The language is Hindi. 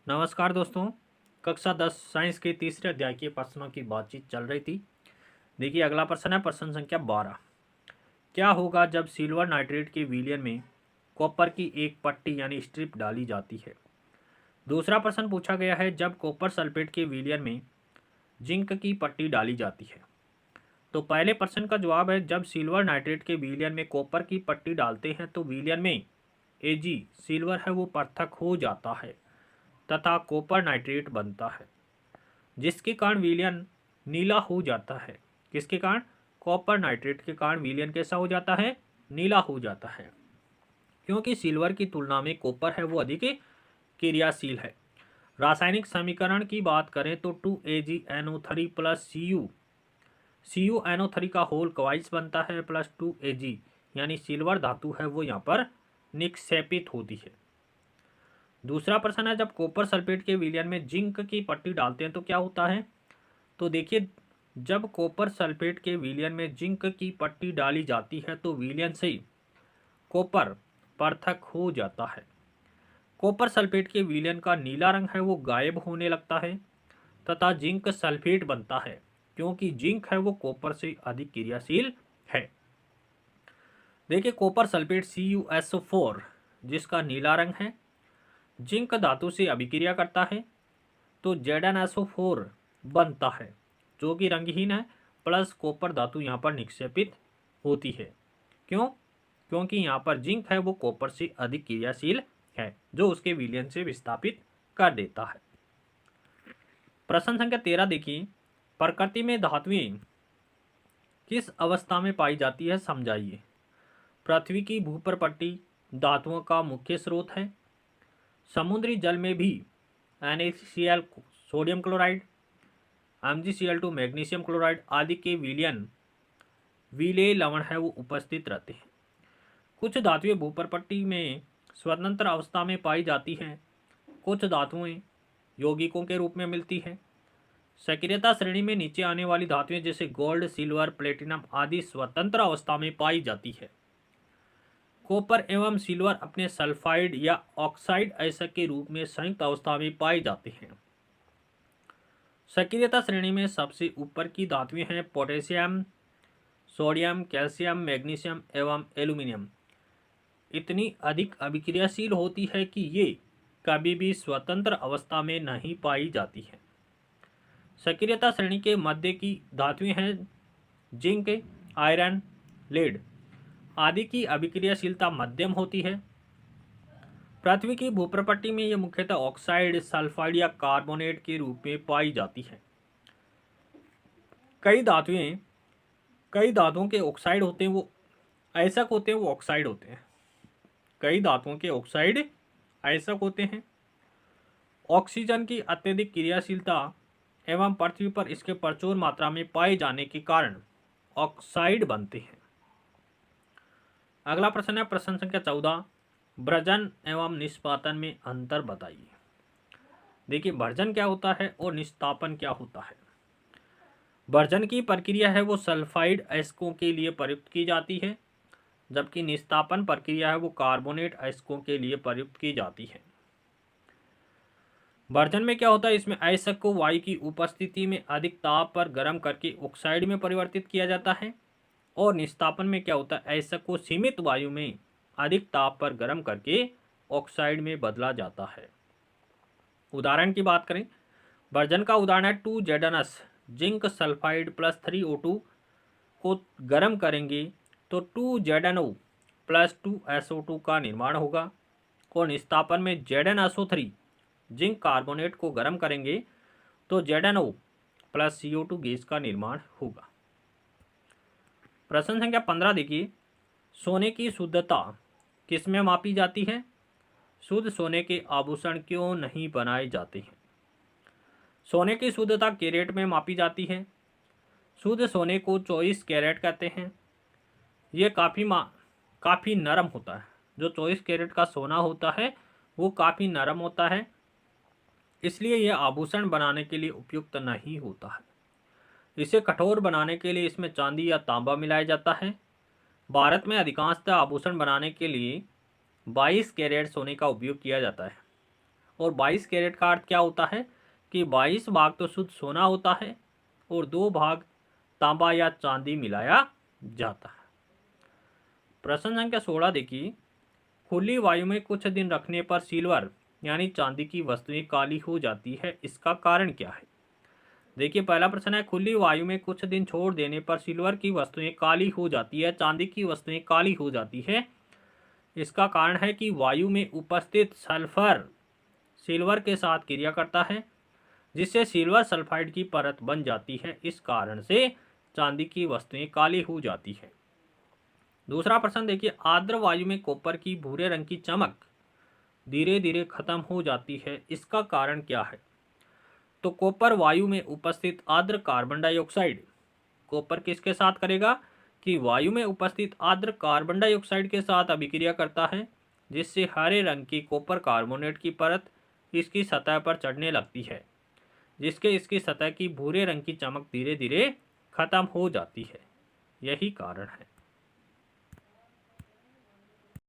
नमस्कार दोस्तों। कक्षा 10 साइंस के तीसरे अध्याय के प्रश्नों की बातचीत चल रही थी। देखिए अगला प्रश्न है प्रश्न संख्या 12। क्या होगा जब सिल्वर नाइट्रेट के विलयन में कॉपर की एक पट्टी यानी स्ट्रिप डाली जाती है। दूसरा प्रश्न पूछा गया है जब कॉपर सल्फेट के विलयन में जिंक की पट्टी डाली जाती है। तो पहले प्रश्न का जवाब है जब सिल्वर नाइट्रेट के विलयन में कॉपर की पट्टी डालते हैं तो विलयन में एजी सिल्वर है वो पृथक हो जाता है तथा कॉपर नाइट्रेट बनता है, जिसके कारण विलयन नीला हो जाता है। किसके कारण? कॉपर नाइट्रेट के कारण विलयन कैसा हो जाता है? नीला हो जाता है, क्योंकि सिल्वर की तुलना में कॉपर है वो अधिक क्रियाशील है। रासायनिक समीकरण की बात करें तो 2AgNO3 प्लस CuNO3 का होल क्वाइस बनता है प्लस 2Ag यानी सिल्वर धातु है वो यहाँ पर निक्षेपित होती है। दूसरा प्रश्न है जब कॉपर सल्फेट के विलयन में जिंक की पट्टी डालते हैं तो क्या होता है। तो देखिए जब कॉपर सल्फेट के विलयन में जिंक की पट्टी डाली जाती है तो विलयन से कॉपर पृथक हो जाता है। कॉपर सल्फेट के विलयन का नीला रंग है वो गायब होने लगता है तथा जिंक सल्फेट बनता है, क्योंकि जिंक है वो कॉपर से अधिक क्रियाशील है। देखिए कॉपर सल्फेट CuSO4 जिसका नीला रंग है जिंक धातु से अभिक्रिया करता है तो ZnSO4 बनता है जो कि रंगहीन है प्लस कॉपर धातु यहाँ पर निक्षेपित होती है। क्यों? क्योंकि यहाँ पर जिंक है वो कॉपर से अधिक क्रियाशील है जो उसके विलयन से विस्थापित कर देता है। प्रश्न संख्या 13 देखिए प्रकृति में धातुएं किस अवस्था में पाई जाती है समझाइए। पृथ्वी की भूपर्पट्टी धातुओं का मुख्य स्रोत है। समुद्री जल में भी NaCl sodium chloride, MgCl2 magnesium chloride आदि के विलेय लवण है वो उपस्थित रहते हैं। कुछ धातुएं भूपर्पट्टी में स्वतंत्र अवस्था में पाई जाती हैं, कुछ धातुएं यौगिकों के रूप में मिलती हैं। सक्रियता श्रेणी में नीचे आने वाली धातुएं जैसे गोल्ड, सिल्वर, प्लेटिनम आदि स्वतंत्र अवस्था में पाई जाती है। कॉपर एवं सिल्वर अपने सल्फाइड या ऑक्साइड आयस्क के रूप में संयुक्त अवस्था में पाए जाते हैं। सक्रियता श्रेणी में सबसे ऊपर की धातुएं हैं पोटेशियम, सोडियम, कैल्शियम, मैग्नीशियम एवं एल्यूमिनियम। इतनी अधिक अभिक्रियाशील होती है कि ये कभी भी स्वतंत्र अवस्था में नहीं पाई जाती है। सक्रियता श्रेणी के मध्य की धातुएं हैं जिंक, आयरन, लेड आदि की अभिक्रियाशीलता मध्यम होती है। पृथ्वी की भूप्रपट्टी में ये मुख्यतः ऑक्साइड, सल्फाइड या कार्बोनेट के रूप में पाई जाती है। कई धातुओं के ऑक्साइड होते हैं वो अयस्क होते हैं वो ऑक्साइड होते हैं। कई धातुओं के ऑक्साइड अयस्क होते हैं। ऑक्सीजन की अत्यधिक क्रियाशीलता एवं पृथ्वी पर इसके प्रचुर मात्रा में पाए जाने के कारण ऑक्साइड बनते हैं। अगला प्रश्न है प्रश्न संख्या 14। भ्रजन एवं निष्पादन में अंतर बताइए। देखिए भर्जन क्या होता है और निष्पादन क्या होता है। भर्जन की प्रक्रिया है वो सल्फाइड अयस्कों के लिए प्रयुक्त की जाती है, जबकि निष्पादन प्रक्रिया है वो कार्बोनेट अयस्कों के लिए प्रयुक्त की जाती है। भर्जन में क्या होता है, इसमें अयस्क को वायु की उपस्थिति में अधिक ताप पर गर्म करके ऑक्साइड में परिवर्तित किया जाता है। और निष्पादन में क्या होता है, अयस्क को सीमित वायु में अधिक ताप पर गर्म करके ऑक्साइड में बदला जाता है। उदाहरण की बात करें, भर्जन का उदाहरण है 2ZnS zinc sulphide plus 3O2 को गर्म करेंगे तो 2ZnO प्लस 2SO2 का निर्माण होगा। और निष्पादन में ZnSO3 जिंक कार्बोनेट को गर्म करेंगे तो ZnO प्लस CO2 गैस का निर्माण होगा। प्रश्न संख्या 15 देखिए सोने की शुद्धता किसमें मापी जाती है। शुद्ध सोने के आभूषण क्यों नहीं बनाए जाते हैं। सोने की शुद्धता कैरेट में मापी जाती है। शुद्ध सोने को 24 कैरेट कहते हैं। ये काफ़ी नरम होता है। जो 24 कैरेट का सोना होता है वो काफ़ी नरम होता है, इसलिए यह आभूषण बनाने के लिए उपयुक्त नहीं होता है। इसे कठोर बनाने के लिए इसमें चांदी या तांबा मिलाया जाता है। भारत में अधिकांशतः आभूषण बनाने के लिए 22 कैरेट सोने का उपयोग किया जाता है और 22 कैरेट का अर्थ क्या होता है कि 22 भाग तो शुद्ध सोना होता है और 2 भाग तांबा या चांदी मिलाया जाता है। प्रश्न संख्या 16 देखिए, खुली वायु में कुछ दिन रखने पर सिल्वर यानी चांदी की वस्तुएं काली हो जाती है, इसका कारण क्या है? देखिए पहला प्रश्न है, खुली वायु में कुछ दिन छोड़ देने पर सिल्वर की वस्तुएं काली हो जाती है, चांदी की वस्तुएं काली हो जाती है। इसका कारण है कि वायु में उपस्थित सल्फर सिल्वर के साथ क्रिया करता है, जिससे सिल्वर सल्फाइड की परत बन जाती है। इस कारण से चांदी की वस्तुएं काली हो जाती है। दूसरा प्रश्न देखिए, आर्द्र वायु में कॉपर की भूरे रंग की चमक धीरे धीरे खत्म हो जाती है, इसका कारण क्या है? तो कॉपर वायु में उपस्थित आर्द्र कार्बन डाइऑक्साइड, कॉपर किसके साथ करेगा कि वायु में उपस्थित आर्द्र कार्बन डाइऑक्साइड के साथ अभिक्रिया करता है, जिससे हरे रंग की कॉपर कार्बोनेट की परत इसकी सतह पर चढ़ने लगती है, जिसके इसकी सतह की भूरे रंग की चमक धीरे धीरे खत्म हो जाती है। यही कारण है।